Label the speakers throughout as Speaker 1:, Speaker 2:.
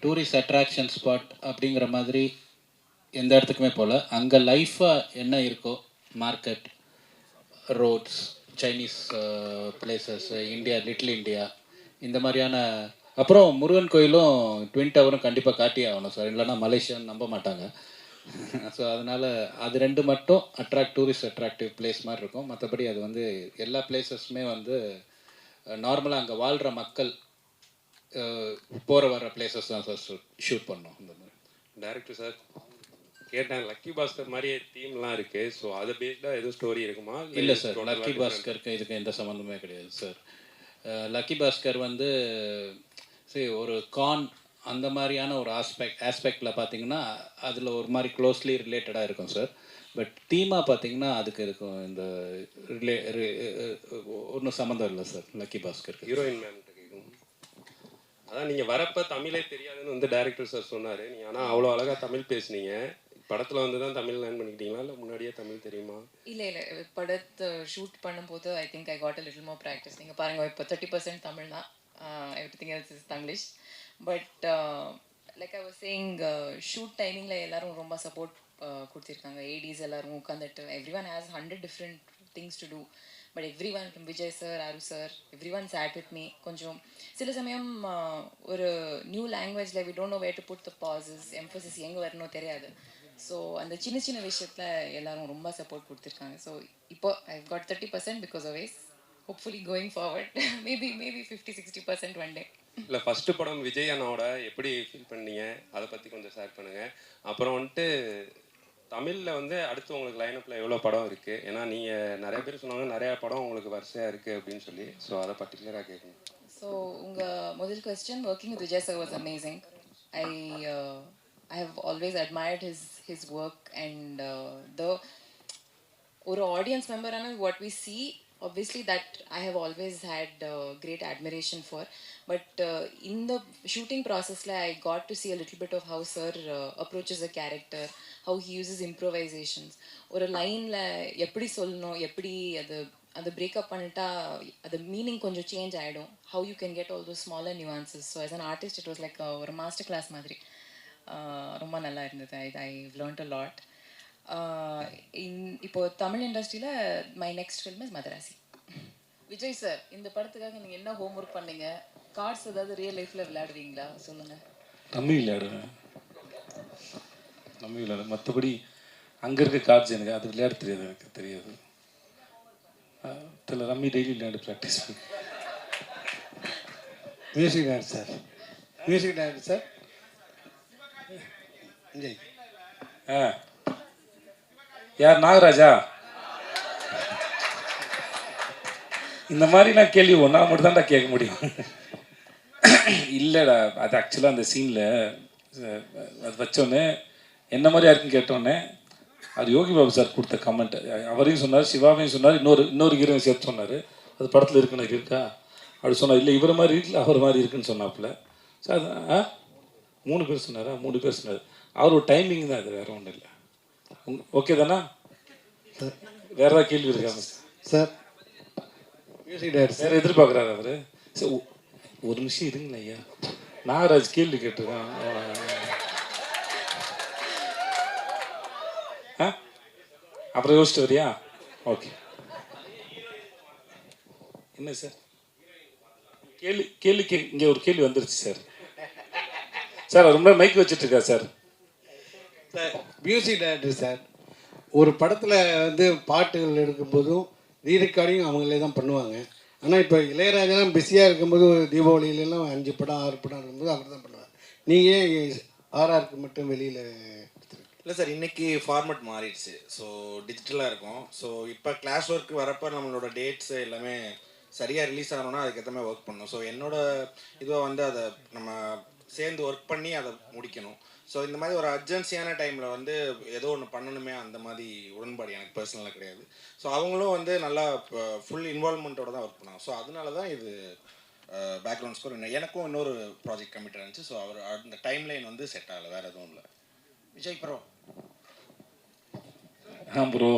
Speaker 1: Tourist attraction spot அப்படிங்கிற மாதிரி எந்த இடத்துக்குமே போகல. அங்கே லைஃபாக என்ன இருக்கோ, market, roads, Chinese places, India, little India, இந்த மாதிரியான. அப்புறம் முருகன் கோயிலும் ட்வின் டவரும் கண்டிப்பாக காட்டியே ஆகணும் சார், இல்லைன்னா மலேசியான்னு நம்ப மாட்டாங்க. ஸோ அதனால் அது ரெண்டு மட்டும் டூரிஸ்ட் அட்ராக்டிவ் பிளேஸ் மாதிரி இருக்கும். மற்றபடி அது வந்து எல்லா பிளேசஸுமே வந்து நார்மலாக அங்கே வாழ்கிற மக்கள் போகிற வர பிளேசஸ் தான் சார் ஷூட் பண்ணோம். இந்த மாதிரி
Speaker 2: டைரக்டர் சார் கேட்டேன், லக்கி பாஸ்கர் மாதிரியே தீம்லாம் இருக்குது, ஸோ அதை பேஸ்டாக எதுவும் ஸ்டோரி இருக்குமா?
Speaker 1: இல்லை சார், லக்கி பாஸ்கருக்கு இதுக்கு எந்த சம்மந்தமே கிடையாது சார். லக்கி பாஸ்கர் வந்து சரி ஒரு அந்த மாதிரியான ஒரு ஆஸ்பெக்டில் பார்த்தீங்கன்னா அதில் ஒரு மாதிரி க்ளோஸ்லி ரிலேட்டடாக இருக்கும் சார். பட் தீமாக பார்த்தீங்கன்னா அதுக்கு இருக்கும் இந்த ஒன்றும் சம்மந்தம் இல்லை சார் லக்கி பாஸ்கருக்கு.
Speaker 2: ஹீரோயின் மேம் கேட்கும். அதான் நீங்கள் வரப்போ தமிழே தெரியாதுன்னு வந்து டைரக்டர் சார் சொன்னார். நீங்கள் ஆனால் அவ்வளோ அழகாக தமிழ் பேசுனீங்க. படத்தில் வந்து தான் தமிழ் லேர்ன் பண்ணிக்கிட்டீங்களா, இல்லை முன்னாடியே தமிழ் தெரியுமா?
Speaker 3: இல்லை படத்தை ஷூட் பண்ணும்போது I think I got a little more practice. நீங்கள் பாருங்கள், இப்போ 30% தமிழ் தான், everything else is Tanglish. But like I was saying, shoot டைமிங்கில் எல்லோரும் ரொம்ப சப்போர்ட் கொடுத்துருக்காங்க. ஏடிஸ் எல்லோரும் உட்காந்துட்டு every one has 100 different things to do. But every one from Vijay sir, ஆரு sir, every one sat with me. கொஞ்சம் சில சமயம் ஒரு நியூ லாங்குவேஜில் we don't know where to put the bosses, Mphasis எங்கே வரணும் தெரியாது. ஸோ அந்த சின்ன சின்ன விஷயத்தில் எல்லோரும் ரொம்ப சப்போர்ட் கொடுத்துருக்காங்க. ஸோ இப்போ I got 30% because of ways. Hopefully going forward maybe 50-60% one day.
Speaker 2: இல்லை ஃபஸ்ட்டு படம் விஜய் அண்ணாவோட எப்படி ஃபீல் பண்ணீங்க, அதை பற்றி கொஞ்சம் ஷேர் பண்ணுங்கள். அப்புறம் வந்துட்டு தமிழில் வந்து அடுத்து உங்களுக்கு லைனப்பில் எவ்வளோ படம் இருக்குது? ஏன்னா நீங்கள் நிறைய பேர் சொன்னாங்க நிறையா படம் உங்களுக்கு வரிசையாக இருக்குது அப்படின்னு சொல்லி. ஸோ அதை பர்டிகுலராக கேட்கணும்.
Speaker 3: ஸோ உங்கள் முதல் question, working with Vijay sir was amazing. I have always admired his work and the or audience member and what we see, obviously that I have always had great admiration for. But in the shooting process I got to see a little bit of how sir approaches a character, how he uses improvisations. ஒரு லைன்ல எப்படி சொல்லணும், எப்படி அது breakup பண்ணிட்டா அது meaning கொஞ்சம் change ஆகிடும். how you can get all those smaller nuances. So as an artist it was like ஒரு மாஸ்டர் கிளாஸ் மாதிரி. ரொம்ப நல்லா இருந்தது. ஐ லேர்ன்ட் அ லாட். இப்போ தமிழ் இண்டஸ்ட்ரியில் my next film is Madrasi. Vijay sir, இந்த படத்துக்காக நீங்கள் என்ன ஹோம் ஒர்க் பண்ணீங்க? கார்ட்ஸ் ஏதாவது ரியல் லைஃப்பில் விளையாடுவீங்களா சொல்லுங்கள்.
Speaker 4: ரம்மி விளையாடுவேன், மற்றபடி அங்கே இருக்க கார்ட்ஸ் எனக்கு அது விளையாட தெரியாது, எனக்கு தெரியாது. தெரியல, ரம்மி டெய்லி விளையாடு ப்ராக்டிஸ் பண்ணி.
Speaker 5: Music director sir, music director sir
Speaker 4: யார்? நாகராஜா? இந்த மாதிரிலாம் கேள்வி ஒன்றா மட்டும் தான்டா கேட்க முடியும். இல்லைடா, அது ஆக்சுவலாக அந்த சீனில் அது வச்சோன்னே என்ன மாதிரி யாருக்குன்னு கேட்டோன்னே அது யோகி பாபு சார் கொடுத்த கமெண்ட். அவரையும் சொன்னார், சிவாவையும் சொன்னார், இன்னொரு ஹீரோவையும் சேர்த்து சொன்னார். அது படத்தில் இருக்குன்னு இருக்கா அப்படி சொன்னார். இல்லை இவர் மாதிரி இருக்குல்ல, அவர் மாதிரி இருக்குன்னு சொன்னாப்புல. சார் 3 பேர் சொன்னாரா? 3 பேர் சொன்னார். அவர் ஒரு டைமிங் தான், அது வேறு ஒன்றும் இல்லை. ஓகே தானா? வேறு ஏதாவது கேள்வி இருக்காங்க
Speaker 5: சார்? மியூசிக் டைரக்டர்
Speaker 4: சார் எதிர்பார்க்குறாரு அவர். சார் ஒரு நிமிஷம் இருங்களேன் ஐயா, நாகராஜ் கேள்வி கேட்டிருக்கான். அப்புறம் யோசிச்சுட்டு வரியா? ஓகே. என்ன சார் கேள்வி இங்கே ஒரு கேள்வி வந்துருச்சு சார். சார் ரொம்ப மைக் வச்சுட்டு இருக்கா sir.
Speaker 5: Sir music director sir, ஒரு படத்தில் வந்து பாட்டுகள் எடுக்கும்போதும் ரீரெக்கார்டிங் அவங்களே தான் பண்ணுவாங்க. ஆனால் இப்போ இளையராஜெல்லாம் பிஸியாக இருக்கும்போது தீபாவளியிலலாம் 5 படம் 6 படம் இருக்கும்போது அவர் தான் பண்ணுவார். நீங்கள் ஆர்ஆருக்கு மட்டும் வெளியில்
Speaker 6: இல்லை சார், இன்றைக்கி ஃபார்மேட் மாறிடுச்சு. ஸோ டிஜிட்டலாக இருக்கும். ஸோ இப்போ கிளாஸ் ஒர்க் வரப்போ நம்மளோட டேட்ஸு எல்லாமே சரியாக ரிலீஸ் ஆகணும்னா அதுக்கேற்ற மாதிரி ஒர்க் பண்ணணும். ஸோ என்னோடய இதுவாக வந்து அதை நம்ம சேர்ந்து ஒர்க் பண்ணி அதை முடிக்கணும். ஸோ இந்த மாதிரி ஒரு அர்ஜென்சியான டைமில் வந்து ஏதோ ஒன்று பண்ணணுமே, அந்த மாதிரி உடன்பாடு எனக்கு பர்சனலாக கிடையாது. ஸோ அவங்களும் வந்து நல்லா ஃபுல் இன்வால்மெண்ட்டோட தான் ஒர்க் பண்ணாங்க. ஸோ அதனால தான் இது பேக்ரவுண்ட் ஸ்கோர் எனக்கும் இன்னொரு ப்ராஜெக்ட் கமிட் இருந்துச்சு. ஸோ அவர் அந்த டைம் லைன் வந்து செட் ஆகலை, வேறு எதுவும் இல்லை. விஜய் ப்ரோ.
Speaker 4: ப்ரோ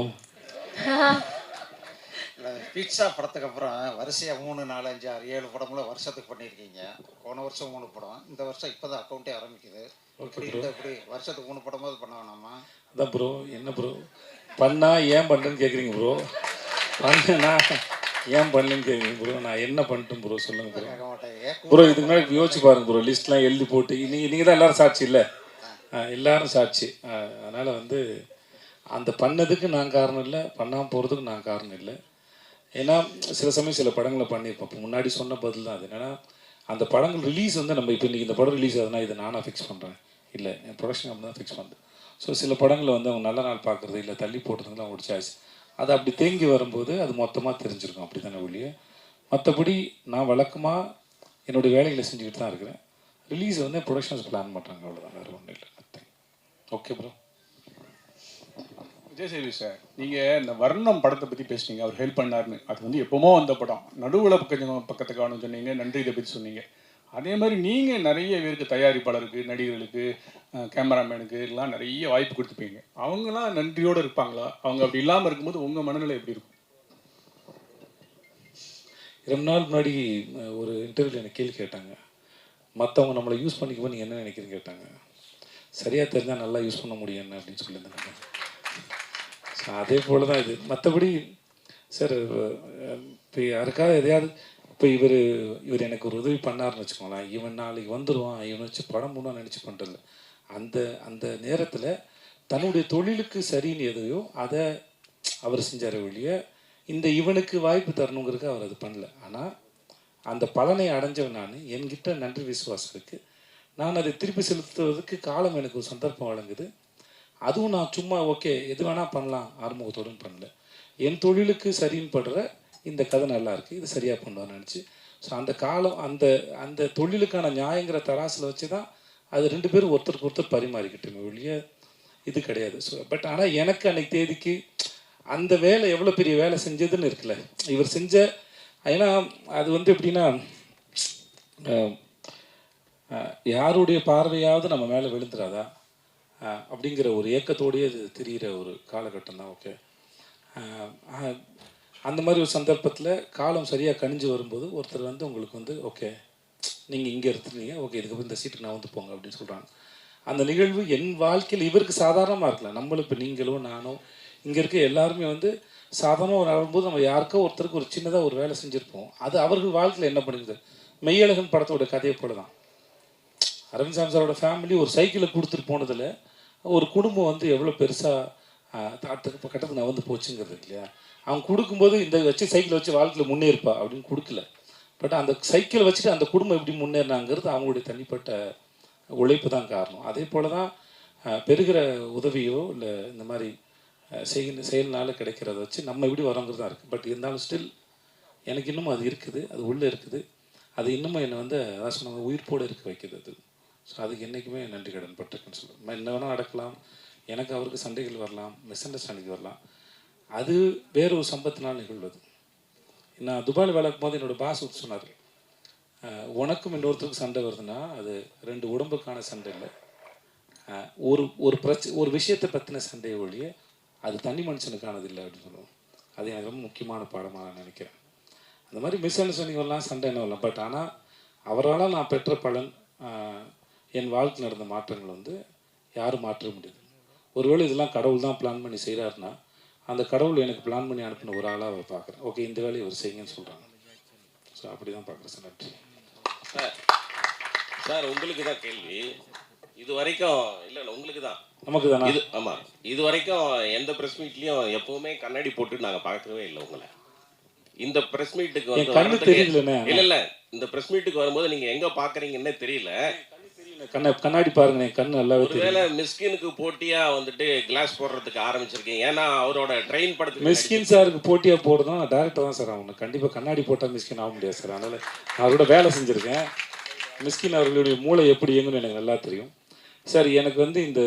Speaker 7: பீட்சா படத்துக்கு அப்புறம் வரிசையாக 3, 4, 5, 6, 7 படம்லாம் வருஷத்துக்கு பண்ணியிருக்கீங்க. போன வருஷம் 3 படம், இந்த வருஷம் இப்போ தான் அக்கௌண்ட்டே ஆரம்பிக்குது. இப்படி வருஷத்துக்கு 3 படமாவது பண்ண வேணாமா?
Speaker 4: அதான் ப்ரோ, என்ன ப்ரோ பண்ணா ஏன் பண்ணுறேன்னு கேட்குறீங்க ப்ரோ? பண்ணா ஏன் பண்ணலன்னு கேட்குறீங்க ப்ரோ? நான் என்ன பண்ணிட்டேன் ப்ரோ சொல்லுங்கள் ப்ரோ.
Speaker 7: கேட்க மாட்டேன்.
Speaker 4: ப்ரோ இதுக்கு முன்னாடி யோசிச்சு பாருங்க ப்ரோ, லிஸ்ட்லாம் எழுதி போட்டு நீங்கள் தான் எல்லோரும் சாட்சி இல்லை, எல்லாரும் சாட்சி. அதனால் வந்து அந்த பண்ணதுக்கு நான் காரணம் இல்லை, பண்ணாமல் போகிறதுக்கு நான் காரணம் இல்லை. ஏன்னா சில சமயம் சில படங்களை பண்ணியிருப்போம். இப்போ முன்னாடி சொன்ன பதில் தான் அது. என்னென்னா அந்த படங்கள் ரிலீஸ் வந்து நம்ம இப்போ இன்றைக்கி இந்த படம் ரிலீஸ் ஆகுதுன்னா இதை நானாக ஃபிக்ஸ் பண்ணுறேன் இல்லை, என் ப்ரொடக்ஷன் அப்படி தான் ஃபிக்ஸ் பண்ணுறேன். ஸோ சில படங்களை வந்து அவங்க நல்ல நாள் பார்க்குறது இல்லை தள்ளி போடுறதுலாம் அவங்களோட சாய்ஸ். அது அப்படி தேங்கி வரும்போது அது மொத்தமாக தெரிஞ்சிருக்கும், அப்படி தானே ஒழிய. மற்றபடி நான் வழக்கமாக என்னுடைய வேலைகளை செஞ்சுக்கிட்டு தான் இருக்கிறேன். ரிலீஸ் வந்து ப்ரொடக்ஷன்ஸ் பிளான் பண்ணுறாங்க, அவ்வளோதான், வேறு ஒன்றும் இல்லை. Okay bro.
Speaker 8: விஜய் சேவி சார், நீங்கள் இந்த வர்ணம் படத்தை பற்றி பேசுனீங்க, அவர் ஹெல்ப் பண்ணார்னு. அது வந்து எப்போமோ வந்த படம், நடுவில் கொஞ்சம் பக்கத்துக்கு காணும் சொன்னீங்க, நன்றி இதை பற்றி சொன்னீங்க. அதே மாதிரி நீங்கள் நிறைய பேருக்கு, தயாரிப்பாளருக்கு, நடிகர்களுக்கு, கேமராமேனுக்கு எல்லாம் நிறைய வாய்ப்பு கொடுத்துப்பீங்க. அவங்களாம் நன்றியோடு இருப்பாங்களா? அவங்க அப்படி இல்லாமல் இருக்கும்போது உங்கள் மனநிலை எப்படி இருக்கும்?
Speaker 4: ரொம்ப நாள் முன்னாடி ஒரு இன்டர்வியூவில் எனக்கு கேள்வி கேட்டாங்க, மற்றவங்க நம்மளை யூஸ் பண்ணிக்கும்போது நீங்கள் என்ன நினைக்கிறீங்க கேட்டாங்க. சரியாக தெரிஞ்சால் நல்லா யூஸ் பண்ண முடியும் என்ன அப்படின்னு சொல்லியிருந்தாங்க. ஸோ அதே போல் தான் இது. மற்றபடி சார் இப்போ யாருக்காவது எதையாவது இப்போ இவர் எனக்கு ஒரு உதவி பண்ணார்னு வச்சுக்கோங்களேன், இவன் நாளைக்கு வந்துடுவான், இவனை வச்சு படம் மூணாக நினச்சி பண்ணுறது அந்த நேரத்தில் தன்னுடைய தொழிலுக்கு சரின்னு எதையோ அதை அவர் செஞ்சார் ஒழிய இவனுக்கு வாய்ப்பு தரணுங்கிறதுக்கு அவர் அது பண்ணல. ஆனால் அந்த பலனை அடைஞ்சவன் நான், என்கிட்ட நன்றி விசுவாசம் இருக்குது. நான் அதை திருப்பி செலுத்துவதற்கு காலம் எனக்கு ஒரு சந்தர்ப்பம் வழங்குது. அதுவும் நான் சும்மா ஓகே எது வேணால் பண்ணலாம் ஆறுமுகத்தோடும் பண்ணல. என் தொழிலுக்கு சரின்னு படுற இந்த கதை நல்லா இருக்குது, இது சரியாக பண்ணுவான்னு நினச்சி. ஸோ அந்த காலம் அந்த தொழிலுக்கான நியாயங்கிற தராசில் வச்சு தான் அது 2 பேரும் ஒருத்தருக்கு ஒருத்தர் பரிமாறிக்கிட்டோமே ஒழிய இது கிடையாது. ஸோ பட் ஆனால் எனக்கு அன்னைக்கு தேதிக்கு அந்த வேலை எவ்வளோ பெரிய வேலை செஞ்சதுன்னு இருக்குல்ல இவர் செஞ்ச. ஏன்னா அது வந்து எப்படின்னா யாருடைய பார்வையாவது நம்ம மேலே விழுந்துடாதா அப்படிங்கிற ஒரு ஏக்கத்தோடையே அது தெரிகிற ஒரு காலகட்டம் தான். ஓகே, அந்த மாதிரி ஒரு சந்தர்ப்பத்தில் காலம் சரியாக கணிஞ்சு வரும்போது ஒருத்தர் வந்து உங்களுக்கு வந்து ஓகே நீங்கள் இங்கே எடுத்துருந்தீங்க, ஓகே இதுக்கப்புறம் இந்த சீட்டுக்கு நான் வந்து போங்க அப்படின்னு சொல்கிறாங்க. அந்த நிகழ்வு என் வாழ்க்கையில் இவருக்கு சாதாரணமாக இருக்கலாம். நம்மளும் இப்போ நீங்களும் நானும் இங்கே இருக்க எல்லாருமே வந்து சாதாரணமாக வரும்போது நம்ம யாருக்கோ ஒருத்தருக்கு ஒரு சின்னதாக ஒரு வேலை செஞ்சுருப்போம். அது அவர்கள் வாழ்க்கையில் என்ன பண்ணுது. மெய்யழகன் படத்தோட கதையை போல தான். அரவிந்த் சாமி சாரோட ஃபேமிலி ஒரு சைக்கிளை கொடுத்துட்டு போனதில் ஒரு குடும்பம் வந்து எவ்வளோ பெருசாக கட்டத்துக்கு நான் வந்து போச்சுங்கிறது இல்லையா. அவங்க கொடுக்கும்போது இந்த வச்சு சைக்கிளை வச்சு வாழ்க்கையில் முன்னேறுப்பா அப்படின்னு கொடுக்கல. பட் அந்த சைக்கிளை வச்சுட்டு அந்த குடும்பம் எப்படி முன்னேறினாங்கிறது அவங்களுடைய தனிப்பட்ட உழைப்பு தான் காரணம். அதே போல் தான் பெறுகிற உதவியோ இல்லை இந்த மாதிரி செயல்னால கிடைக்கிறத வச்சு நம்ம எப்படி வரோங்கிறது தான் இருக்குது. பட் இருந்தாலும் ஸ்டில் எனக்கு இன்னமும் அது இருக்குது, அது உள்ளே இருக்குது. அது இன்னமும் என்னை வந்து அதான் சொன்னாங்க உயிர்ப்போடு இருக்க வைக்கிறது அது. ஸோ அதுக்கு என்றைக்குமே நன்றி கடன் பட்டிருக்குன்னு சொல்லுவேன். என்ன வேணால் நடக்கலாம், எனக்கு அவருக்கு சண்டைகள் வரலாம், மிஸ் அண்டர்ஸ்டாண்டிங் வரலாம், அது வேற ஒரு சம்பத்தினால் நிகழ்வது. நான் துபாயில் வேலை போது என்னோடய பாஸ் சொன்னார், உனக்கும் இன்னொருத்தருக்கு சண்டை வருதுன்னா அது 2 உடம்புக்கான சண்டை இல்லை, ஒரு விஷயத்தை பற்றின சண்டையை ஒழிய அது தனி மனுஷனுக்கானது இல்லை அப்படின்னு சொல்லுவோம். அது எனக்கு ரொம்ப முக்கியமான பாடமாக நான் நினைக்கிறேன். அந்த மாதிரி மிஸ் அண்டர்ஸ்டாண்டிங் வரலாம், சண்டை என்ன வரலாம். பட் ஆனால் அவரால் நான் பெற்ற பலன், என் வாழ்க்கை நடந்த மாற்றங்கள் வந்து யாரும் மாற்ற முடியாது. ஒருவேளை இதெல்லாம் கடவுள் தான் பிளான் பண்ணி செய்கிறாருன்னா அந்த கடவுள் எனக்கு பிளான் பண்ணி அனுப்பின ஒரு ஆளாக அவர் பார்க்குறேன். ஓகே இந்த வேலையை அவர் செய்யுங்கன்னு சொல்கிறாங்க. ஸோ அப்படி தான் பார்க்குறேன் சார். நன்றி
Speaker 9: சார். உங்களுக்கு தான் கேள்வி. இது வரைக்கும் இல்லை உங்களுக்கு தான்
Speaker 4: நமக்கு தானே
Speaker 9: இது. ஆமாம், இது வரைக்கும் எந்த ப்ரெஸ் மீட்லேயும் எப்போவுமே கண்ணாடி போட்டு நாங்கள் பார்க்கவே இல்லை உங்களை. இந்த ப்ரெஸ் மீட்டுக்கு வந்து இல்லை இந்த ப்ரெஸ் மீட்டுக்கு வரும்போது நீங்கள் எங்கே பார்க்குறீங்கன்னே தெரியல.
Speaker 4: கண்ணாடி பாருங்க, என் கண்ணு நல்லாவே தெரியும்.
Speaker 9: ஒருவேளை மிஸ்கினுக்கு போட்டியா வந்துட்டு கிளாஸ் போடுறதுக்கு ஆரம்பிச்சிருக்கீங்க. ஏன்னா அவரோட ட்ரெயின் படத்துக்கு
Speaker 4: மிஸ்கின் சாருக்கு போட்டியாக போடுறதும் டேரக்டர் தான் சார். அவங்க கண்டிப்பாக கண்ணாடி போட்டால் மிஸ்கின் ஆக முடியாது சார். அதனால் நான் அவரோட வேலை செஞ்சுருக்கேன். மிஸ்கின் அவர்களுடைய மூளை எப்படி இயங்குன்னு எனக்கு நல்லா தெரியும் சார். எனக்கு வந்து இந்த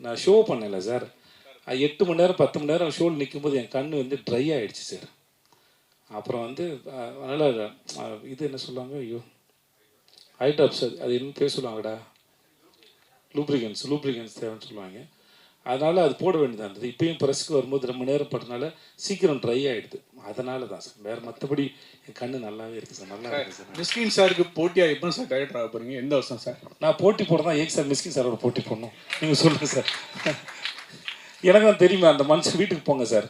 Speaker 4: நான் ஷோ பண்ணல சார், 8 மணி நேரம் 10 மணி நேரம் ஷோவில் நிற்கும்போது என் கண் வந்து ட்ரை ஆகிடுச்சு சார். அப்புறம் வந்து அதனால் இது என்ன சொல்லுவாங்க, ஐயோ ஹைட்ராப்ஸ், அது இன்னும் பேர் சொல்லுவாங்கடா, லூப்ரிகன்ஸ் தேவைன்னு சொல்லுவாங்க. அதனால் அது போட வேண்டியதாக இருந்தது. இப்பயும் ப்ரெஸ்க்கு வரும்போது ரொம்ப நேரம் பட்டனால சீக்கிரம் ட்ரை ஆகிடுது. அதனால தான் சார், வேறு மற்றபடி என் கண்ணு நல்லாவே இருக்குது சார். நல்லா இருக்குது சார்.
Speaker 8: மிஸ்கின் சாருக்கு போட்டியாக எப்போ சார் டைரக்டர் ஆக போகிறீங்க? எந்த வருஷம் சார்?
Speaker 4: நான் போட்டி போடுறதா ஏங்க சார் மிஸ்கின் சாரோட போட்டி போடணும்? நீங்கள் சொல்லுங்கள் சார். எனக்கு தான் தெரியுமா, அந்த மனுஷன் வீட்டுக்கு போங்க சார்.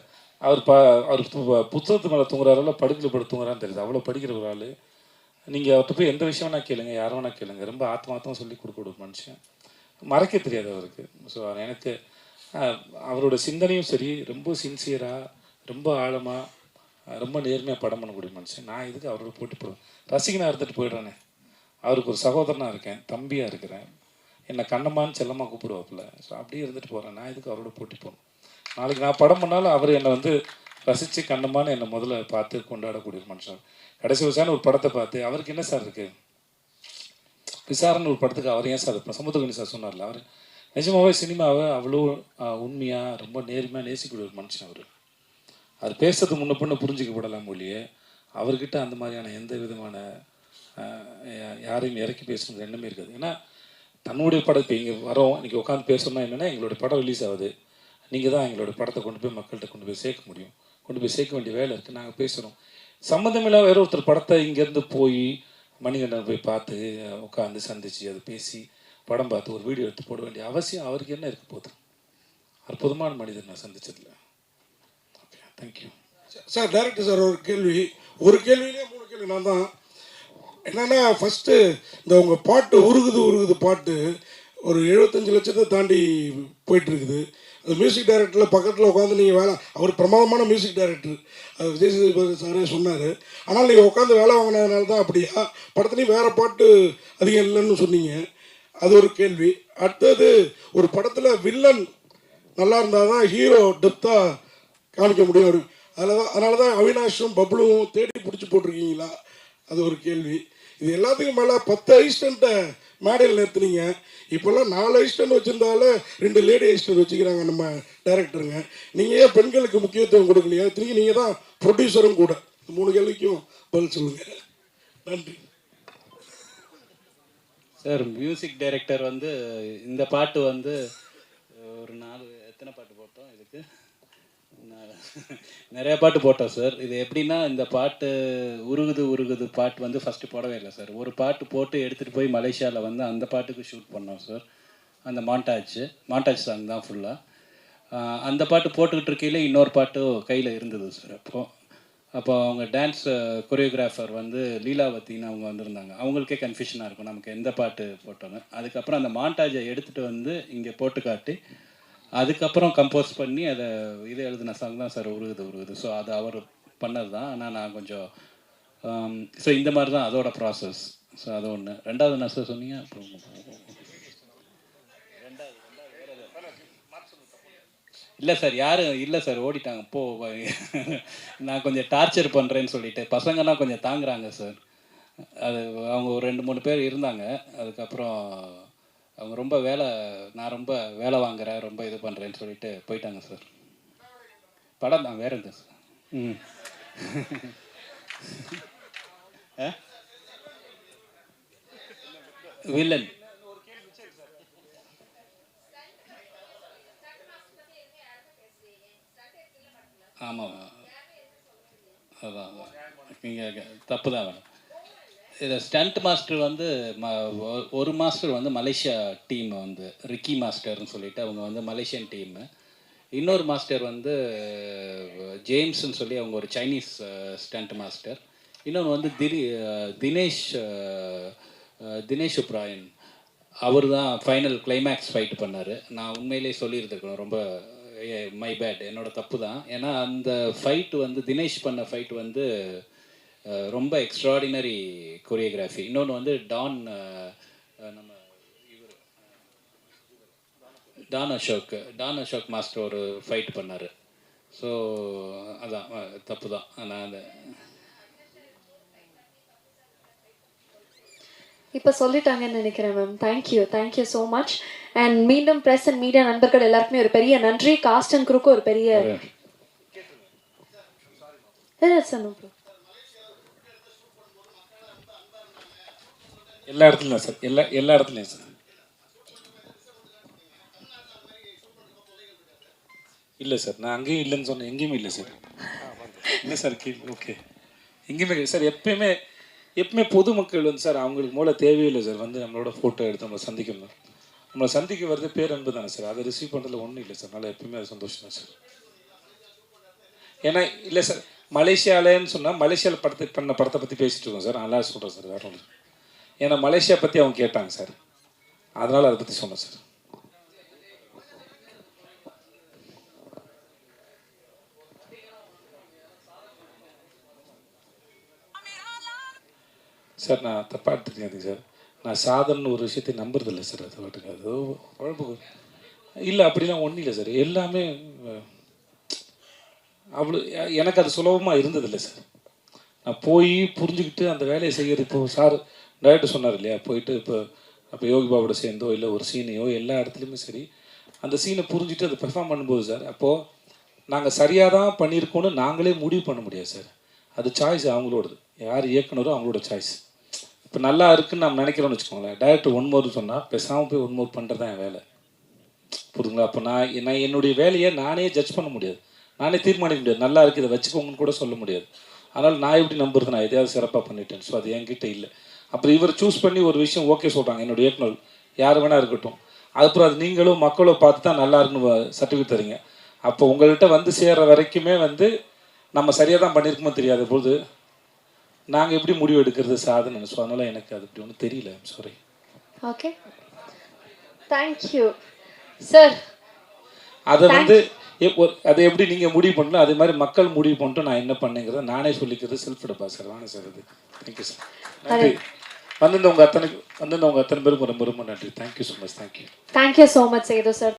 Speaker 4: அவர் புத்தகத்து மேலே தூங்குறாருல, படுக்கையில் படுத்து தூங்குறான்னு தெரியுது. அவ்வளோ படிக்கிற ஒரு ஆள். நீங்கள் அவர்கிட்ட போய் எந்த விஷயம் வேணா கேளுங்க, யாரை வேணா கேளுங்க. ரொம்ப ஆத்மார்த்தமாக சொல்லி கொடுக்க ஒரு மனுஷன். மறைக்க தெரியாது அவருக்கு. ஸோ எனக்கு அவரோட சிந்தனையும் சரி, ரொம்ப சின்சியராக, ரொம்ப ஆழமாக, ரொம்ப நேர்மையாக படம் பண்ணக்கூடிய மனுஷன். நான் இதுக்கு அவரோட போட்டி போடுவேன். ரசிகனாக இருந்துட்டு போயிடுறேனே. அவருக்கு ஒரு சகோதரனாக இருக்கேன், தம்பியாக இருக்கிறேன். என்னை கண்ணம்மான்னு செல்லமாக கூப்பிடுவாப்புல. ஸோ அப்படியே இருந்துட்டு போகிறேன். நான் இதுக்கு அவரோட போட்டி போகணும். நாளைக்கு நான் படம் பண்ணாலும் அவர் என்னை வந்து ரசித்து கண்ணம்மான்னு என்னை முதல்ல பார்த்து கொண்டாடக்கூடிய ஒரு மனுஷன். கடைசி வருஷம் ஒரு படத்தை பார்த்து அவருக்கு என்ன சார் இருக்குது, விசாரணை ஒரு படத்துக்கு அவர் ஏன் சார் சமுத்திரகனி சார் சொன்னார்ல, அவர் நிஜமாகவே சினிமாவை அவ்வளோ உண்மையாக ரொம்ப நேர்மையாக நேசிக்கூடிய ஒரு மனுஷன். அவர் பேசுறது முன்ன பின்ன புரிஞ்சிக்கப்படலாம் மொழியே. அவர்கிட்ட அந்த மாதிரியான எந்த விதமான யாரையும் இறக்கி பேசணுங்கிற எண்ணமே இருக்காது. ஏன்னா தன்னுடைய படம் இப்போ இங்கே வரோம், இன்றைக்கி உட்காந்து பேசணும்னா என்னென்னா, எங்களுடைய படம் ரிலீஸ் ஆகுது, நீங்கள் தான் எங்களோட படத்தை கொண்டு போய் மக்கள்கிட்ட கொண்டு போய் சேர்க்க முடியும். கொண்டு போய் சேர்க்க வேண்டிய வேலை இருக்குது. நாங்கள் பேசுகிறோம். சம்மந்தமில்லாத வேற ஒருத்தர் படத்தை இங்கேருந்து போய் மணிகண்டன் போய் பார்த்து உட்காந்து சந்தித்து அதை பேசி படம் பார்த்து ஒரு வீடியோ எடுத்து போட வேண்டிய அவசியம் அவருக்கு என்ன இருக்க போகுது? அற்புதமான மனிதர் நான் சந்திச்சதில்லை. Okay, thank you
Speaker 10: sir. Director sir, ஒரு கேள்வியிலே 3 கேள்வி நான் தான். என்னென்னா, ஃபஸ்ட்டு இந்த உங்கள் பாட்டு உருகுது பாட்டு ஒரு 75 லட்சத்தை தாண்டி போயிட்டுருக்குது. அந்த மியூசிக் டைரக்டரில் பக்கத்தில் உட்காந்து நீங்கள் வேலை, அவர் பிரமாதமான மியூசிக் டைரக்டர், அது விஜய் சேதுபதி சாரே சொன்னார். ஆனால் நீங்கள் உட்காந்து வேலை வாங்கினதுனால தான் அப்படியா? படத்துலேயும் வேறு பாட்டு அதிகம் இல்லைன்னு சொன்னீங்க. அது ஒரு கேள்வி. அடுத்தது, ஒரு படத்தில் வில்லன் நல்லா இருந்தால் தான் ஹீரோ டெப்த்தாக காமிக்க முடியும். அதனால தான் அவினாஷும் பப்ளுவும் தேடி பிடிச்சி போட்டிருக்கீங்களா? அது ஒரு கேள்வி. இது எல்லாத்துக்கும் மேலே 10 அசிஸ்டண்ட்டை மேடையில் நிறுத்துனீங்க. இப்போல்லாம் 4 அசிஸ்டன்ட் வச்சுருந்தாலே 2 லேடி அசிஸ்டன்ட் வச்சுக்கிறாங்க நம்ம டைரக்டருங்க. நீங்கள் ஏன் பெண்களுக்கு முக்கியத்துவம் கொடுக்கலையா? திரும்பி நீங்கள் தான் ப்ரொடியூசரும் கூட. 3 கேள்விக்கும் பதில் சொல்லுங்கள். நன்றி
Speaker 1: சார். மியூசிக் டைரக்டர் வந்து இந்த பாட்டு வந்து ஒரு 4 எத்தனை பாட்டு போட்டோம்? இதுக்கு நிறைய பாட்டு போட்டோம் சார். இது எப்படின்னா, இந்த பாட்டு உருகுது பாட்டு வந்து ஃபஸ்ட்டு போடவே இல்லை சார். ஒரு பாட்டு போட்டு எடுத்துகிட்டு போய் மலேசியாவில் வந்து அந்த பாட்டுக்கு ஷூட் பண்ணோம் சார். அந்த மாண்டாஜ் சாங் தான் ஃபுல்லாக. அந்த பாட்டு போட்டுக்கிட்டு இருக்கையில் இன்னொரு பாட்டும் கையில் இருந்தது சார். அப்போ அவங்க டான்ஸ் கொரியோகிராஃபர் வந்து லீலாவத்தின்னு அவங்க வந்திருந்தாங்க. அவங்களுக்கே கன்ஃபியூஷனாக இருக்கும் நமக்கு எந்த பாட்டு போட்டோன்னு. அதுக்கப்புறம் அந்த மாண்டாஜை எடுத்துகிட்டு வந்து இங்கே போட்டு காட்டி அதுக்கப்புறம் கம்போஸ் பண்ணி அதை இது எழுதின சாங் தான் சார் உருகுது. ஸோ அது அவர் பண்ணது தான். ஆனால் நான் கொஞ்சம் ஸோ இந்த மாதிரி தான் அதோட ப்ராசஸ். ஸோ அது ஒன்று. ரெண்டாவது என்ன சார் சொன்னீங்க? அப்புறம் இல்லை சார், யாரும் இல்லை சார், ஓடிட்டாங்க. நான் கொஞ்சம் டார்ச்சர் பண்ணுறேன்னு சொல்லிட்டு பசங்கன்னா கொஞ்சம் தாங்குறாங்க சார். அது அவங்க ஒரு 2-3 பேர் இருந்தாங்க. அதுக்கப்புறம் அவங்க ரொம்ப நான் ரொம்ப வேலை வாங்குறேன், ரொம்ப இது பண்ணுறேன்னு சொல்லிட்டு போயிட்டாங்க சார். படம் தான், வேறு எது சார். வில்லன் ஆமாம், அதான் நீங்கள் தப்பு தான் வேணும். இதில் ஸ்டண்ட் மாஸ்டர் வந்து ஒரு மாஸ்டர் வந்து மலேசியா டீம் வந்து ரிக்கி மாஸ்டர்னு சொல்லிட்டு அவங்க வந்து மலேசியன் டீமு. இன்னொரு மாஸ்டர் வந்து ஜேம்ஸ்ன்னு சொல்லி அவங்க ஒரு சைனீஸ் ஸ்டண்ட் மாஸ்டர். இன்னொன்று வந்து தினேஷ் உப்ராயன், அவர் தான் ஃபைனல் கிளைமேக்ஸ் ஃபைட் பண்ணார். நான் உண்மையிலே சொல்லியிருந்துருக்கணும், ரொம்ப மை பேட், என்னோட தப்பு தான். ஏன்னா அந்த ஃபைட்டு வந்து தினேஷ் பண்ண ஃபைட் வந்து ரொம்ப எக்ஸ்ட்ராடினரி கொரியோகிராஃபி. இன்னொன்று வந்து நம்ம டான் அசோக் மாஸ்டர் ஒரு ஃபைட் பண்ணார். ஸோ அதான் தப்பு தான். நான் அந்த
Speaker 11: இப்போ சொல்லிட்டாங்கன்னு நினைக்கிறேன் ma'am. Thank you so much. And மீண்டும் ப்ரெஸ் அண்ட் மீடியா நண்பர்கள் எல்லாருக்குமே ஒரு பெரிய நன்றி. காஸ்ட் அண்ட் குரூக்கு ஒரு பெரிய
Speaker 4: எல்லா இடத்துலையும் சார், எல்லா இடத்துலையும் சார். இல்லை சார், நான் அங்கேயும் இல்லைன்னு சொன்னேன், எங்கேயுமே இல்லை சார். இல்லை சார், ஓகே, எங்கேயுமே இல்லை சார். எப்பவுமே பொதுமக்கள் வந்து சார் அவங்களுக்கு மூல தேவையில்லை சார், வந்து நம்மளோட ஃபோட்டோ எடுத்து நம்மளை சந்திக்கணும். நம்மளை சந்திக்க வர்றது பேரன்பு தானே சார், அதை ரிசீவ் பண்ணுறதுல ஒன்றும் இல்லை சார். அதனால் எப்பயுமே அது சந்தோஷம் தான் சார். ஏன்னா இல்லை சார், மலேசியாவிலன்னு சொன்னால் மலேசியாவில் படத்தை பற்றி பேசிகிட்டு இருக்கோம் சார். நல்லா சொல்கிறேன் சார், வேறு ஒன்று. ஏன்னா மலேசியா பற்றி அவங்க கேட்டாங்க சார், அதனால் அதை பற்றி சொன்னேன் சார். சார் நான் தப்பாக எடுத்துக்காதீங்க சார், நான் சாதனை ஒரு விஷயத்தை நம்புறதில்லை சார். அது வாட்டுக்கு அது குழம்பு இல்லை, அப்படிலாம் ஒன்றும் இல்லை சார். எல்லாமே அவ்வளோ எனக்கு அது சுலபமாக இருந்ததில்லை சார். நான் போய் புரிஞ்சுக்கிட்டு அந்த வேலையை செய்கிறது. இப்போது சார் டைரக்டர் சொன்னார் இல்லையா, போயிட்டு இப்போ யோகி பாபோட சேர்ந்தோ இல்லை ஒரு சீனையோ எல்லா இடத்துலையுமே சரி, அந்த சீனை புரிஞ்சுட்டு அதை பெர்ஃபார்ம் பண்ணும்போது சார், அப்போது நாங்கள் சரியாக தான் பண்ணியிருக்கோன்னு நாங்களே முடிவு பண்ண முடியாது சார். அது சாய்ஸ் அவங்களோடது, யார் இயக்குனரோ அவங்களோட சாய்ஸ். இப்போ நல்லா இருக்குன்னு நம்ம நினைக்கிறோன்னு வச்சுக்கோங்களேன், டைரக்டர் ஒன் மோர் சொன்னால் பேசாமல் போய் ஒன் மோர் பண்ணுறது தான் என் வேலை, புரியுதுங்களா? அப்போ நான் என்னுடைய வேலையை நானே ஜட்ஜ் பண்ண முடியாது, நானே தீர்மானிக்க முடியாது. நல்லா இருக்குது இதை வச்சுக்கோங்கன்னு கூட சொல்ல முடியாது. அதனால் நான் எப்படி நம்புறது, நான் எதையாவது சிறப்பாக பண்ணிட்டேன். ஸோ அது என்கிட்ட இல்லை. அப்புறம் இவர் சூஸ் பண்ணி ஒரு விஷயம் ஓகே சொல்கிறாங்க, என்னுடைய இயக்குனர் யார் வேணா இருக்கட்டும், அதுக்கப்புறம் அது நீங்களும் மக்களும் பார்த்து தான் நல்லா இருக்குன்னு சர்டிஃபிகேட் தரீங்க. அப்போ உங்கள்கிட்ட வந்து சேர்ற வரைக்குமே வந்து நம்ம சரியாக தான் பண்ணியிருக்குமோ தெரியாத போது நாங்கள் எப்படி முடிவு எடுக்கிறது சாதனை. ஸோ அதனால் எனக்கு அது இப்படி ஒன்றும் தெரியல. சாரி.
Speaker 11: Okay, thank you sir. அதை
Speaker 4: வந்து அதை எப்படி நீங்கள் முடிவு பண்ணலாம், அதே மாதிரி மக்கள் முடிவு பண்ணிட்டு நான் என்ன பண்ணுங்கிறத நானே சொல்லிக்கிறது செல்ஃப் டப்பா சார். வாங்க சார். அது தேங்க்யூ சார். நன்றி. வந்திருந்தவங்க அத்தனை பேருக்கும் ரொம்ப ரொம்ப நன்றி. Thank you so much. Thank you
Speaker 11: so much Sethu sir.